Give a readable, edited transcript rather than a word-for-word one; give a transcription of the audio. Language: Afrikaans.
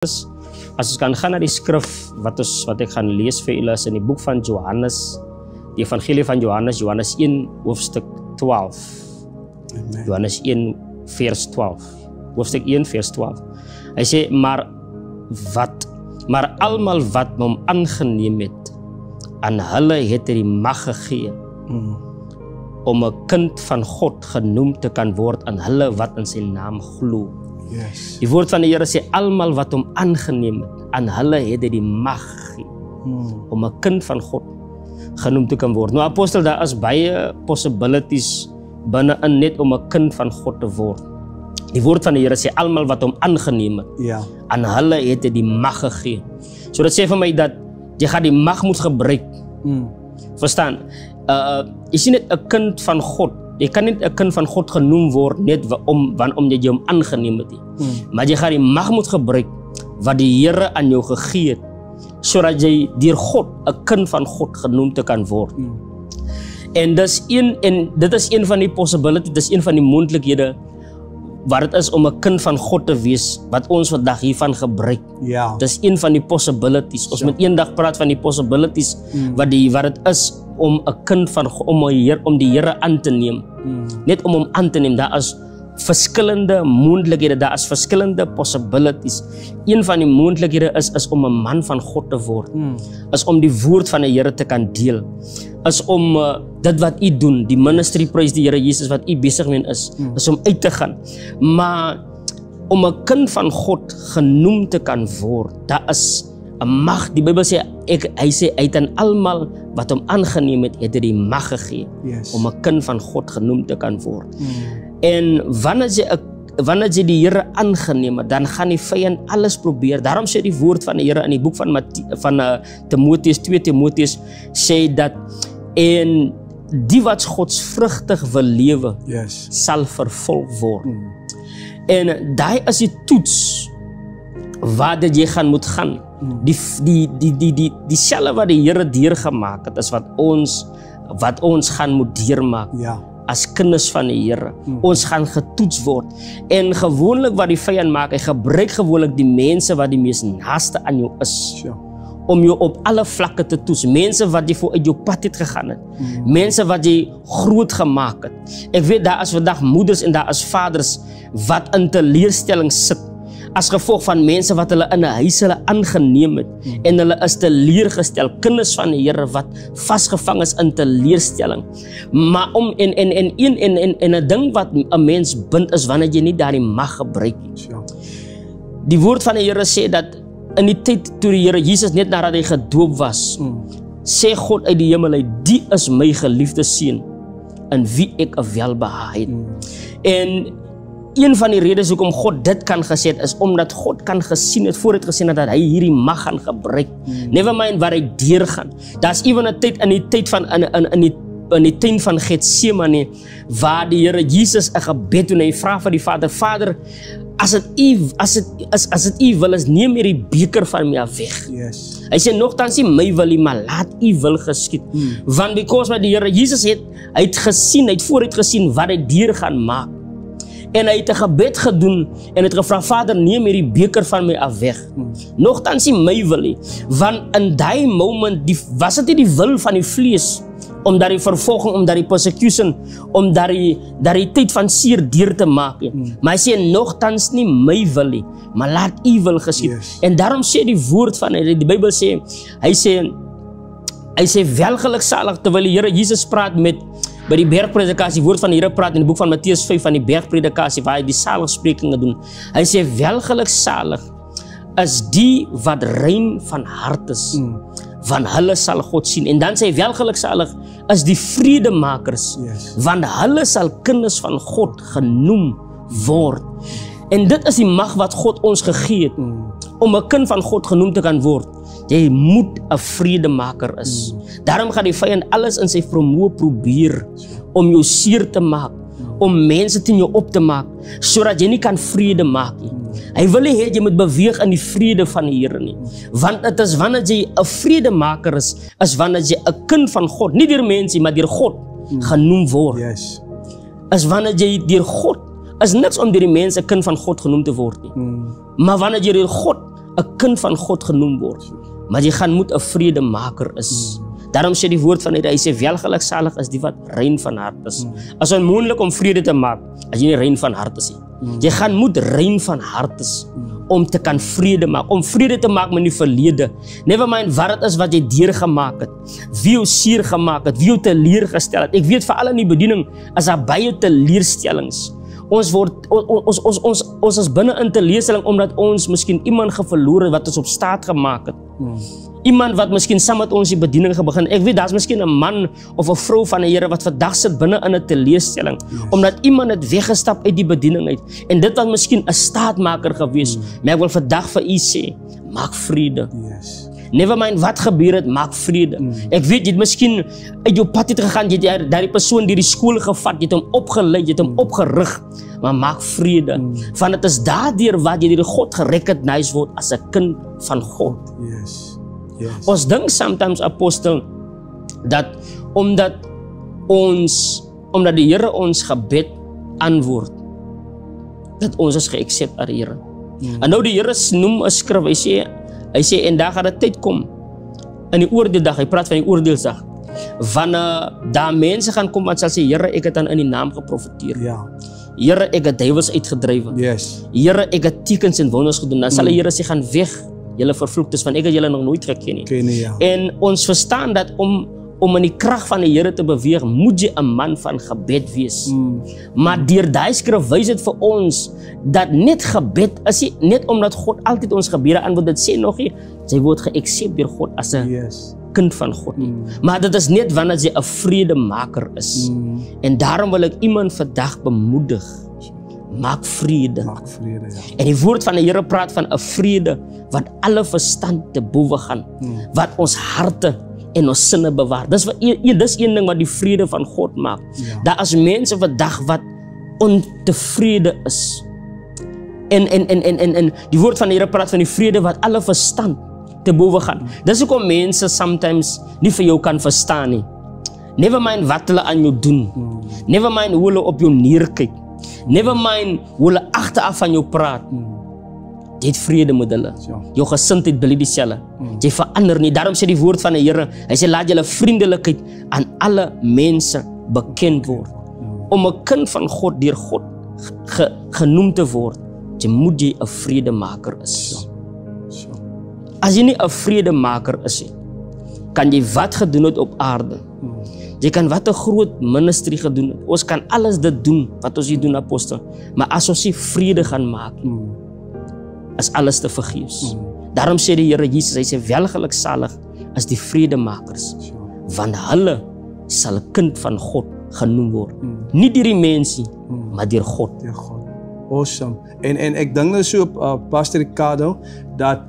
As ons kan gaan na die skrif wat ek gaan lees vir julle is in die boek van Johannes, die evangelie van Johannes, Johannes 1 hoofstuk 12. Amen. Johannes 1 vers 12. Hoofstuk 1 vers 12. Hy sê maar almal wat hom aangeneem het, aan hulle het hy die mag gegee om 'n kind van God genoem te kan word aan hulle wat in sy naam glo. Yes. Die woord van die Here sê almal wat hom aangeneem het, aan hulle het hy die mag gegee om 'n kind van God genoem te kan word. Nou apostel, daar is baie possibilities binne-in net om 'n kind van God te word. Die woord van die Here sê almal wat hom aangeneem het, aan hulle het hy die mag gegee. So dit sê vir my dat jy gaan die mag moet gebruik. Verstaan? Jy sien net 'n kind van God. Jy kan niet 'n kind van God genoem word net omdat jy hom aangeneem het. Maar jy gaan die mag moet gebruik wat die Here aan jou gegee het, sodat jy deur God 'n kind van God genoem te kan word. En dit is een van die possibilities, dit is een van die moontlikhede wat dit is om 'n kind van God te wees, wat ons vandag hiervan gebruik. Ja. Dit is een van die possibilities. Ons moet eendag praat van die possibilities wat dit is om 'n kind van om die Here aan te neem. Net om hom aan te neem, daar is verskillende moontlikhede, daar is verskillende possibilities. Een van die moontlikhede is om 'n man van God te word. Is om die woord van die Here te kan deel. Is om dit wat u doen, die ministry, prys die Here Jesus wat u besig mee is om uit te gaan. Maar om 'n kind van God genoem te kan word, daar is 'n mag. Die Bybel sê hy sê uit aan almal wat hom aangeneem het, het hy die mag gegee om 'n kind van God genoem te kan word. En wanneer jy die Here aangeneem het, dan gaan die vyand alles probeer. Daarom sê die woord van die Here in die boek van Timoteus, 2 Timoteus sê dat en die wat godsvrugtig wil lewe, sal vervolg word. En daai is die toets waar jy gaan moet gaan. Die selle wat die Here deurgemaak het, is wat ons gaan moet deurmaak. As kinders van die Here. Ons gaan getoets word. En gewoonlik wat die vyand maak, hy gebruik gewoonlik die mense wat die mees naaste aan jou is. Om jou op alle vlakke te toets. Mense wat jy voor uit jou pad het gegaan het. Mense wat jy groot gemaak het. Ek weet, daar is vandag moeders en daar is vaders wat in teleurstelling sit. As gevolg van mense wat hulle in 'n huis hulle aangeneem het. En hulle is teleurgestel. Kinders van die Here wat vasgevang is in teleurstelling. Maar en 'n ding wat 'n mens bind is wanneer jy nie daardie mag gebruik nie. Die woord van die Here sê dat in die tyd toe die Here Jesus net nadat hy gedoop was, sê God uit die hemel uit, die is my geliefde seun in wie ek 'n welbehae het. En een van die redes hoekom God dit kan gesê het, is omdat God kan gesien het, vooruit gesien het, dat hy hierdie mag gaan gebruik. Never mind waar hy deurgaan. Daar's ewen 'n tyd in die tyd van in die tuin van Getsemane, waar die Here Jesus 'n gebed doen en hy vra vir die Vader, as dit u wil is, neem hierdie beker van my af weg. Hy sê nogtans nie my wil nie, maar laat u wil geskied. Want because wat die Here Jesus hy het gesien, hy het vooruit gesien wat hy deur gaan maak. En hy het 'n gebed gedoen en het gevra, Vader, neem hierdie beker van my af weg. Nogtans nie my wil nie, want in daai moment was dit nie die wil van die vlees om daardie vervolging, om daardie persecution, om daardie tyd van seer deur te maak. Maar hy sê nogtans nie my wil nie, maar laat u wil geskied. En daarom sê die woord van die Bybel sê, hy sê welgeluksalig, terwyl die Here Jesus praat by die bergpredikasie, woord van die Here praat in die boek van Matteus 5 van die bergpredikasie, waar hy die saligsprekinge doen. Hy sê welgeluksalig is die wat rein van hart is, want hulle sal God sien. En dan sê hy welgeluksalig is die vredemakers, want hulle sal kinders van God genoem word. En dit is die mag wat God ons gegee het, om 'n kind van God genoem te kan word. Jy moet 'n vredemaker is. Daarom gaan die vyand alles in sy vermoë probeer om jou seer te maak, om mense teen jou op te maak, sodat jy nie kan vrede maak nie. Hy wil nie hê jy moet beweeg in die vrede van die Here nie. Want dit is wanneer jy 'n vredemaker is wanneer jy 'n kind van God, nie deur mense, maar deur God genoem word. Is wanneer jy deur God, is niks om deur die mense 'n kind van God genoem te word nie. Maar wanneer jy deur God 'n kind van God genoem word, maar jy gaan moet 'n vredemaker is. Daarom sê die woord van hy sê welgeluksalig is die wat rein van hart is. As onmoontlik om vrede te maak as jy nie rein van hart is nie. Jy gaan moet rein van hart is om te kan vrede maak, om vrede te maak met die verlede. Never mind wat dit is wat jy deurgemaak het, wie jou seer gemaak het, wie jou teleurgestel het. Ek weet veral in die bediening is daar baie teleurstellings. Ons is binne in teleurstelling omdat ons miskien iemand verloor het wat ons op staat gemaak het. Iemand wat miskien saam met ons die bediening begin. Ek weet daar's miskien 'n man of 'n vrou van die Here wat vandag sit binne in 'n teleurstelling omdat iemand het weggestap uit die bediening uit en dit was miskien 'n staatmaker gewees. Maar ek wil vandag vir u sê, maak vrede. Never mind wat gebeur het, maak vrede. Ek weet jy het miskien uit jou pad het gegaan, jy het daardie persoon deur die skool gevat, jy het hom opgelei, jy het hom opgerig, maar maak vrede. Want dit is daardeur wat jy deur God gerecognize word as 'n kind van God. Ons dink sometimes apostel dat omdat die Here ons gebed antwoord, dat ons is geaccept aan die Here. En nou die Here noem 'n skrif, hy sê en daar gaan 'n tyd kom in die oordeeldag, hy praat van die oordeelsdag, wanneer daar mense gaan kom wat sal sê, Here, ek het dan in die naam geprofeteer. Here, ek het duiwels uitgedryf. Here, ek het tekens en wonders gedoen. Dan sal die Here sê, gaan weg, julle vervloektes, want ek het julle nog nooit geken nie. En ons verstaan dat om in die krag van die Here te beweeg, moet jy 'n man van gebed wees. Maar deur daai skrif wys dit vir ons dat net gebed is net omdat God altyd ons gebede antwoord. Dit sê nog nie, jy word geaccept deur God as 'n kind van God nie. Maar dit is net wanneer jy 'n vredemaker is. En daarom wil ek iemand vandag bemoedig. Maak vrede. En die woord van die Here praat van 'n vrede wat alle verstand te bowe gaan, wat ons harte en ons sinne bewaar. Dis een ding wat die vrede van God maak. Daar is mense vandag wat ontevrede is. En die woord van die Here praat van die vrede wat alle verstand te bowe gaan. Dis hoekom mense sometimes nie vir jou kan verstaan nie. Never mind wat hulle aan jou doen. Never mind hoe hulle op jou neerkyk. Never mind hoe hulle agteraf van jou praat. Jy het vrede met hulle. Jou gesindheid bly dieselfde. Jy verander nie. Daarom sê die woord van die Here, hy sê laat julle vriendelikheid aan alle mense bekend word. Om 'n kind van God deur God genoem te word, moet jy 'n vredemaker is. As jy nie 'n vredemaker is nie, kan jy wat gedoen het op aarde. Jy kan wat 'n groot ministry gedoen het. Ons kan alles dit doen wat ons hier doen, apostel. Maar as ons nie vrede gaan maak, is alles te vergeefs. Daarom sê die Here Jesus, hy sê welgeluksalig is die vredemakers, want hulle sal 'n kind van God genoem word. Nie deur die mensie, maar deur God. Awesome. En ek dink nou so op Pastor Ricardo dat